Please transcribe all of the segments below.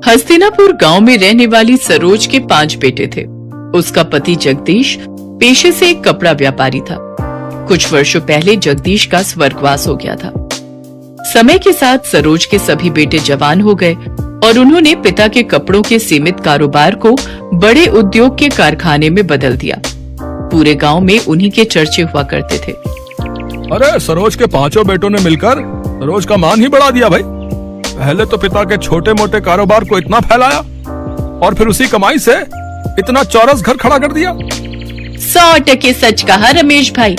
हस्तिनापुर गांव में रहने वाली सरोज के 5 बेटे थे। उसका पति जगदीश पेशे से एक कपड़ा व्यापारी था। कुछ वर्षों पहले जगदीश का स्वर्गवास हो गया था। समय के साथ सरोज के सभी बेटे जवान हो गए और उन्होंने पिता के कपड़ों के सीमित कारोबार को बड़े उद्योग के कारखाने में बदल दिया। पूरे गांव में उन्हीं के चर्चे हुआ करते थे। अरे सरोज के 5 बेटों ने मिलकर सरोज का मान ही बढ़ा दिया भाई। पहले तो पिता के छोटे मोटे कारोबार को इतना फैलाया और फिर उसी कमाई से इतना चौरस घर खड़ा कर दिया। 100% सच कहा रमेश भाई।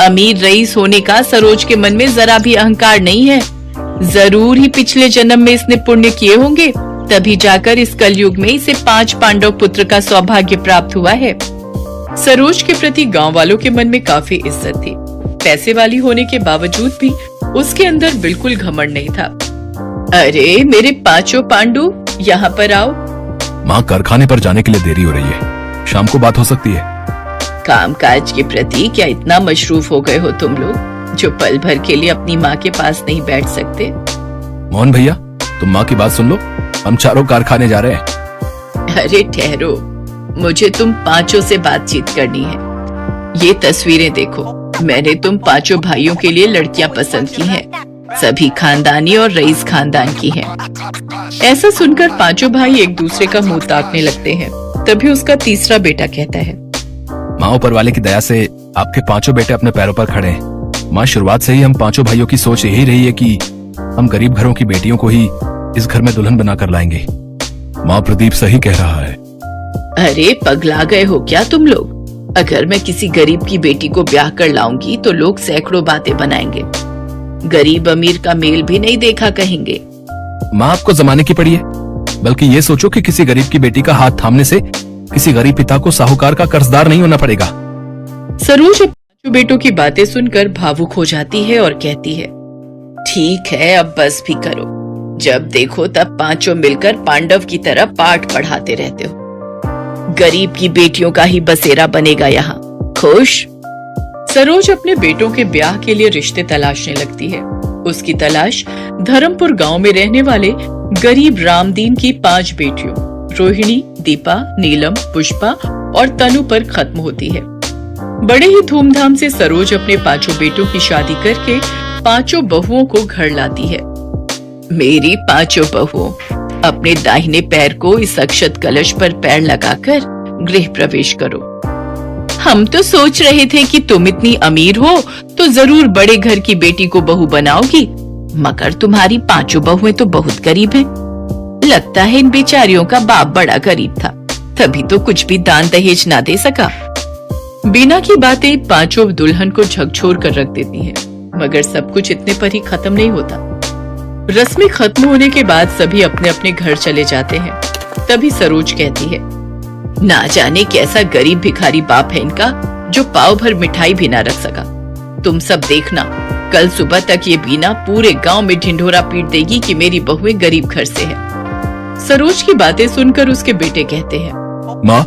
अमीर रईस होने का सरोज के मन में जरा भी अहंकार नहीं है। जरूर ही पिछले जन्म में इसने पुण्य किए होंगे, तभी जाकर इस कलयुग में इसे 5 पांडव पुत्र का सौभाग्य प्राप्त हुआ है। सरोज के प्रति गांव वालों के मन में काफी इज्जत थी। पैसे वाली होने के बावजूद भी उसके अंदर बिल्कुल घमंड नहीं था। अरे मेरे 5 पांडु, यहाँ पर आओ। माँ, कारखाने पर जाने के लिए देरी हो रही है, शाम को बात हो सकती है। कामकाज के प्रति क्या इतना मशरूफ हो गए हो तुम लोग, जो पल भर के लिए अपनी माँ के पास नहीं बैठ सकते? मोहन भैया, तुम माँ की बात सुन लो, हम चारों कारखाने जा रहे हैं। अरे ठहरो, मुझे तुम 5 से बातचीत करनी है। ये तस्वीरें देखो, मैंने तुम 5 भाइयों के लिए लड़कियां पसंद की हैं। सभी खानदानी और रईस खानदान की हैं। ऐसा सुनकर 5 भाई एक दूसरे का मुंह ताकने लगते हैं। तभी उसका तीसरा बेटा कहता है, माँ, ऊपर वाले की दया से आपके 5 बेटे अपने पैरों पर खड़े हैं। माँ, शुरुआत से ही हम 5 भाइयों की सोच यही रही है कि हम गरीब घरों की बेटियों को ही इस घर में दुल्हन बनाकर लाएंगे। माँ, प्रदीप सही कह रहा है। अरे पगला गए हो क्या तुम लोग? अगर मैं किसी गरीब की बेटी को ब्याह कर लाऊंगी तो लोग सैकड़ों बातें बनाएंगे। गरीब अमीर का मेल भी नहीं देखा कहेंगे। माँ, आपको जमाने की पड़ी है, बल्कि ये सोचो कि किसी गरीब की बेटी का हाथ थामने से किसी गरीब पिता को साहूकार का कर्जदार नहीं होना पड़ेगा। सरोज 5 बेटों की बातें सुनकर भावुक हो जाती है और कहती है, ठीक है, अब बस भी करो। जब देखो तब 5 मिलकर पांडव की तरह पाठ पढ़ाते रहते हो। गरीब की बेटियों का ही बसेरा बनेगा यहाँ। खुश? सरोज अपने बेटों के ब्याह के लिए रिश्ते तलाशने लगती है। उसकी तलाश धर्मपुर गांव में रहने वाले गरीब रामदीन की 5 बेटियों रोहिणी, दीपा, नीलम, पुष्पा और तनु पर खत्म होती है। बड़े ही धूमधाम से सरोज अपने 5 बेटों की शादी करके 5 बहुओं को घर लाती है। मेरी 5 बहुओं, अपने दाहिने पैर को इस अक्षत कलश पर पैर लगाकर गृह प्रवेश करो। हम तो सोच रहे थे कि तुम इतनी अमीर हो तो जरूर बड़े घर की बेटी को बहू बनाओगी, मगर तुम्हारी 5 बहुएं तो बहुत गरीब हैं। लगता है इन बेचारियों का बाप बड़ा गरीब था, तभी तो कुछ भी दान दहेज ना दे सका। बीना की बातें 5 दुल्हन को झकझोर कर रख देती हैं, मगर सब कुछ इतने पर ही खत्म नहीं होता। रस्में खत्म होने के बाद सभी अपने अपने घर चले जाते हैं। तभी सरोज कहती है, ना जाने कैसा गरीब भिखारी बाप है इनका, जो पाव भर मिठाई भी ना रख सका। तुम सब देखना, कल सुबह तक ये बीना पूरे गांव में ढिंढोरा पीट देगी कि मेरी बहुएं गरीब घर से है। सरोज की बातें सुनकर उसके बेटे कहते हैं, माँ,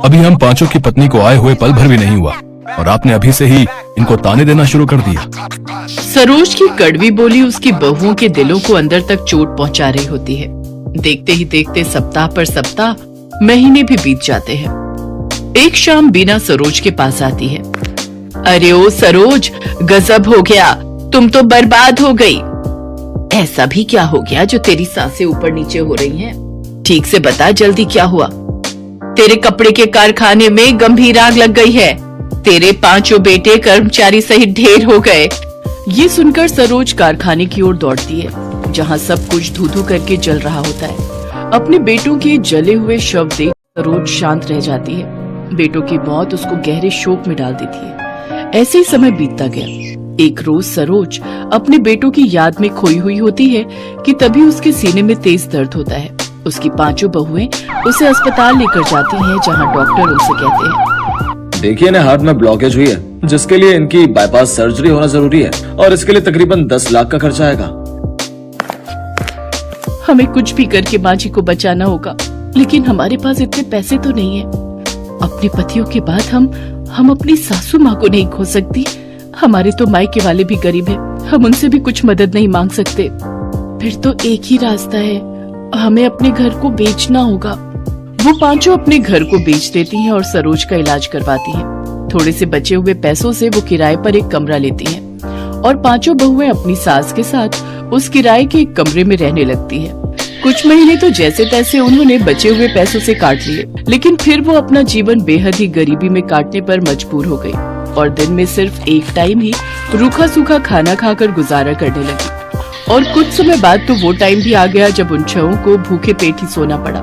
अभी हम 5 की पत्नी को आए हुए पल भर भी नहीं हुआ और आपने अभी से ही इनको ताने देना शुरू कर दिया। सरोज की कड़वी बोली उसकी बहुओं के दिलों को अंदर तक चोट पहुंचा रही होती है। देखते ही देखते सप्ताह पर सप्ताह, महीने भी बीत जाते हैं। एक शाम बीना सरोज के पास आती है। अरे ओ सरोज, गजब हो गया, तुम तो बर्बाद हो गई। ऐसा भी क्या हो गया जो तेरी सांसें ऊपर नीचे हो रही हैं? ठीक से बता, जल्दी क्या हुआ? तेरे कपड़े के कारखाने में गंभीर आग लग गई है। तेरे 5 बेटे कर्मचारी सहित ढेर हो गए। ये सुनकर सरोज कारखाने की ओर दौड़ती है, जहाँ सब कुछ धू-धू करके जल रहा होता है। अपने बेटों के जले हुए शव देख सरोज शांत रह जाती है। बेटों की मौत उसको गहरे शोक में डाल देती है। ऐसे ही समय बीतता गया। एक रोज सरोज अपने बेटों की याद में खोई हुई होती है कि तभी उसके सीने में तेज दर्द होता है। उसकी 5 बहुएं उसे अस्पताल लेकर जाती हैं, जहां डॉक्टर उनसे कहते हैं, देखिए ना, हार्ट में ब्लॉकेज हुई है, जिसके लिए इनकी बाईपास सर्जरी होना जरूरी है और इसके लिए तकरीबन 10 लाख का खर्चा आएगा। हमें कुछ भी करके माँ जी को बचाना होगा, लेकिन हमारे पास इतने पैसे तो नहीं है। अपने पतियों के बाद हम अपनी सासू माँ को नहीं खो सकती। हमारे तो मायके वाले भी गरीब हैं, हम उनसे भी कुछ मदद नहीं मांग सकते। फिर तो एक ही रास्ता है, हमें अपने घर को बेचना होगा। वो पांचों अपने घर को बेच देती हैं और सरोज का इलाज करवाती हैं। थोड़े से बचे हुए पैसों से वो किराए पर एक कमरा लेती हैं और पांचों बहुएं अपनी सास के साथ उस किराए के एक कमरे में रहने लगती हैं। कुछ महीने तो जैसे तैसे उन्होंने बचे हुए पैसों से काट लिए, लेकिन फिर वो अपना जीवन बेहद ही गरीबी में काटने पर मजबूर हो गई और दिन में सिर्फ एक टाइम ही रूखा सूखा खाना खाकर गुजारा करने लगी। और कुछ समय बाद तो वो टाइम भी आ गया जब उन छहों को भूखे पेट ही सोना पड़ा।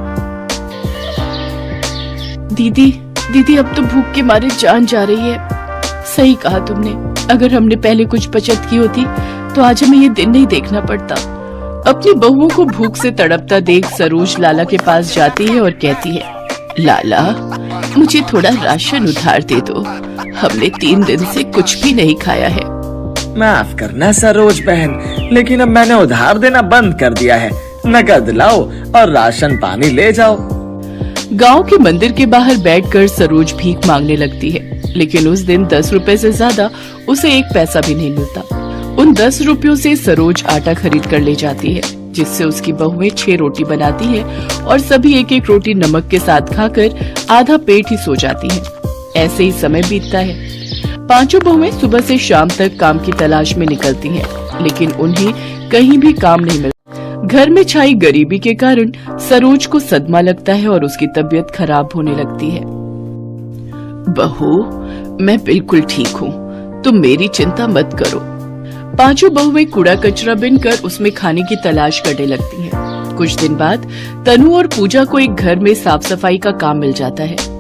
दीदी अब तो भूख के मारे जान जा रही है। सही कहा तुमने, अगर हमने पहले कुछ बचत की होती तो आज हमें ये दिन नहीं देखना पड़ता। अपनी बहुओं को भूख से तड़पता देख सरोज लाला के पास जाती है और कहती है, लाला मुझे थोड़ा राशन उधार दे दो, हमने 3 दिन से कुछ भी नहीं खाया है। माफ करना सरोज बहन, लेकिन अब मैंने उधार देना बंद कर दिया है। नकद लाओ और राशन पानी ले जाओ। गांव के मंदिर के बाहर बैठकर सरोज भीख मांगने लगती है, लेकिन उस दिन 10 रुपए से ज्यादा उसे 1 पैसा भी नहीं मिलता। उन 10 रुपयों से सरोज आटा खरीद कर ले जाती है, जिससे उसकी बहुएं 6 रोटी बनाती है और सभी एक एक रोटी नमक के साथ खाकर आधा पेट ही सो जाती हैं। ऐसे ही समय बीतता है। पांचों बहुएं सुबह से शाम तक काम की तलाश में निकलती हैं, लेकिन उन्हें कहीं भी काम नहीं मिलता। घर में छाई गरीबी के कारण सरोज को सदमा लगता है और उसकी तबीयत खराब होने लगती है। बहू, मैं बिल्कुल ठीक हूँ, तुम मेरी चिंता मत करो। पांचों बहुएं कूड़ा कचरा बिनकर उसमें खाने की तलाश करने लगती हैं। कुछ दिन बाद तनु और पूजा को एक घर में साफ सफाई का काम मिल जाता है।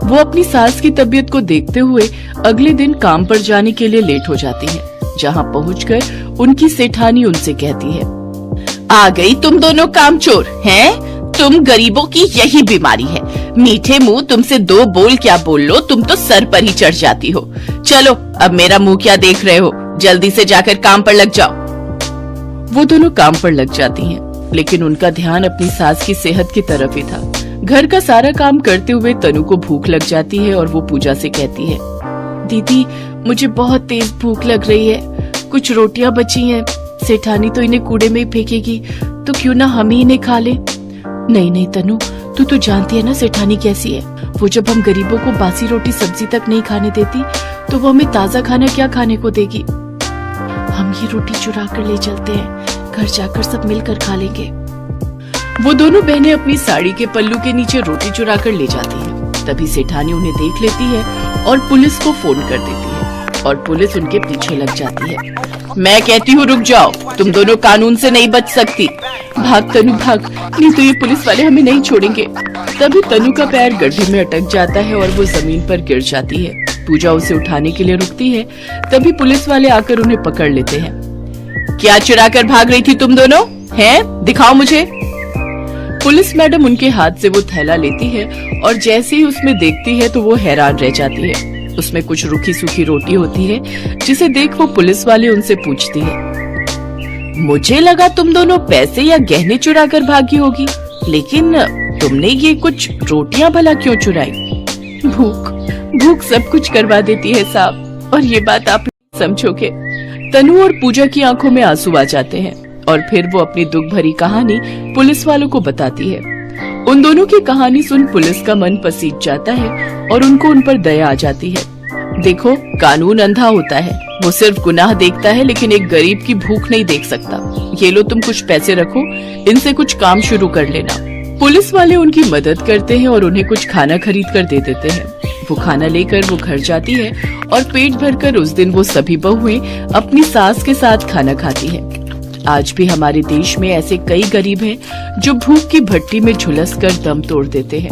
वो अपनी सास की तबीयत को देखते हुए अगले दिन काम पर जाने के लिए लेट हो जाती हैं। जहाँ पहुँचकर उनकी सेठानी उनसे कहती है, आ गई तुम दोनों कामचोर हैं? तुम गरीबों की यही बीमारी है। मीठे मुंह तुमसे 2 बोल क्या बोल लो, तुम तो सर पर ही चढ़ जाती हो। चलो अब मेरा मुंह क्या देख रहे हो, जल्दी से जाकर काम पर लग जाओ। वो दोनों काम पर लग जाती हैं, लेकिन उनका ध्यान अपनी सास की सेहत की तरफ ही था। घर का सारा काम करते हुए तनु को भूख लग जाती है और वो पूजा से कहती है, दीदी मुझे बहुत तेज भूख लग रही है, कुछ रोटियां बची हैं, सेठानी तो इन्हें कूड़े में ही फेंकेगी, तो क्यों ना हम ही इन्हें खा ले। नहीं तनु, तू तो जानती है ना सेठानी कैसी है। वो जब हम गरीबों को बासी रोटी सब्जी तक नहीं खाने देती तो वो हमें ताजा खाना क्या खाने को देगी। हम ये रोटी चुरा कर ले चलते हैं, घर जाकर सब मिलकर खा लेंगे। वो दोनों बहनें अपनी साड़ी के पल्लू के नीचे रोटी चुरा कर ले जाती हैं। तभी सेठानी उन्हें देख लेती है और पुलिस को फोन कर देती है और पुलिस उनके पीछे लग जाती है। मैं कहती हूँ रुक जाओ, तुम दोनों कानून से नहीं बच सकती। भाग तनु भाग, नहीं तो ये पुलिस वाले हमें नहीं छोड़ेंगे। तभी तनु का पैर गड्ढे में अटक जाता है और वो जमीन पर गिर जाती है। पूजा उसे उठाने के लिए रुकती है, तभी पुलिस वाले आकर उन्हें पकड़ लेते हैं। क्या चुरा कर भाग रही थी तुम दोनों? हैं? दिखाओ मुझे। पुलिस मैडम उनके हाथ से वो थैला लेती है और जैसे ही उसमें देखती है तो वो हैरान रह जाती है। उसमें कुछ रूखी सूखी रोटी होती है, जिसे देख वो पुलिस वाले उनसे पूछती है, मुझे लगा तुम दोनों पैसे या गहने चुरा कर भागी होगी, लेकिन तुमने ये कुछ रोटियां भला क्यों चुराई? भूख सब कुछ करवा देती है साहब, और ये बात आप समझोगे। तनु और पूजा की आंखों में आंसू आ जाते हैं और फिर वो अपनी दुख भरी कहानी पुलिस वालों को बताती है। उन दोनों की कहानी सुन पुलिस का मन पसीज जाता है और उनको उन पर दया आ जाती है। देखो, कानून अंधा होता है, वो सिर्फ गुनाह देखता है लेकिन एक गरीब की भूख नहीं देख सकता। ये लो तुम कुछ पैसे रखो, इनसे कुछ काम शुरू कर लेना। पुलिस वाले उनकी मदद करते हैं और उन्हें कुछ खाना खरीद कर दे देते हैं। वो खाना लेकर वो घर जाती है और पेट भरकर उस दिन वो सभी बहुएं अपनी सास के साथ खाना खाती है। आज भी हमारे देश में ऐसे कई गरीब हैं जो भूख की भट्टी में झुलस कर दम तोड़ देते हैं।